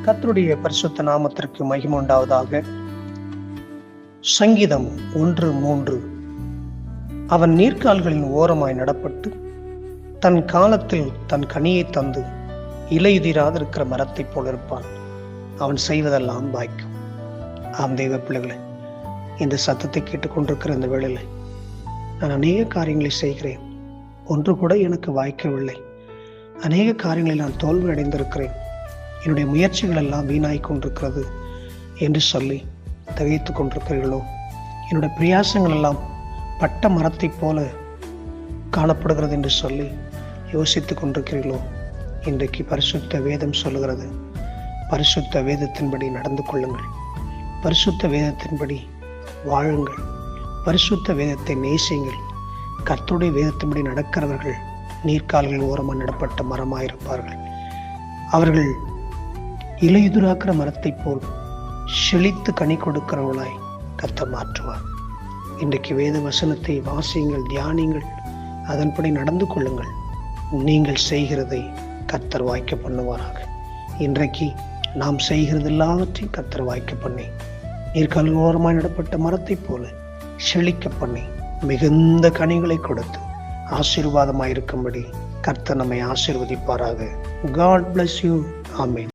கர்த்தருடைய பரிசுத்த நாமத்திற்கு மகிமை உண்டாவதாக. சங்கீதம் 1:3. அவன் நீர்க்கால்களின் ஓரமாய் நடப்பட்டு தன் காலத்தில் தன் கனியை தந்து இலையுதிராதிருக்கிற மரத்தை போல இருப்பான். அவன் செய்வதெல்லாம் வாய்க்கும். ஆம் தெய்வ பிள்ளைகளை, இந்த சத்தத்தை கேட்டுக்கொண்டிருக்கிற இந்த வேளையில் நான் அநேக காரியங்களை செய்கிறேன், ஒன்று கூட எனக்கு வாய்க்கவில்லை. அநேக காரியங்களில் நான் தோல்வி அடைந்திருக்கிறேன், என்னுடைய முயற்சிகள் எல்லாம் வீணாய் கொண்டிருக்கிறது என்று சொல்லி தகைத்து கொண்டிருக்கிறீர்களோ? என்னுடைய பிரயாசங்கள் எல்லாம் பட்ட மரத்தை போல காணப்படுகிறது என்று சொல்லி யோசித்து கொண்டிருக்கிறீர்களோ? இன்றைக்கு பரிசுத்த வேதம் சொல்லுகிறது, பரிசுத்த வேதத்தின்படி நடந்து கொள்ளுங்கள், பரிசுத்த வேதத்தின்படி வாழுங்கள், பரிசுத்த வேதத்தை நேசியுங்கள். கர்த்தருடைய வேதத்தின்படி நடக்கிறவர்கள் நீர்க்கால்கள் ஓரமாக நடப்பட்ட மரமாயிருப்பார்கள். அவர்கள் இலையுதிராக்கிற மரத்தை போல் செழித்து கனி கொடுக்கிறவர்களாய் கர்த்தர் மாற்றுவார். இன்றைக்கு வேத வசனத்தை வாசியுங்கள், தியானியுங்கள், அதன்படி நடந்து கொள்ளுங்கள். நீங்கள் செய்கிறதை கர்த்தர் வாய்க்க பண்ணுவாராக. இன்றைக்கு நாம் செய்கிறது எல்லாவற்றையும் கர்த்தர் வாய்க்க பண்ணி நீர்க்கால் ஓரமாய் நடப்பட்ட மரத்தை போல செழிக்க பண்ணி மிகுந்த கனிகளை கொடுத்து ஆசீர்வாதமாயிருக்கும்படி கர்த்தர் நம்மை ஆசீர்வதிப்பாராக. God bless you. Amen.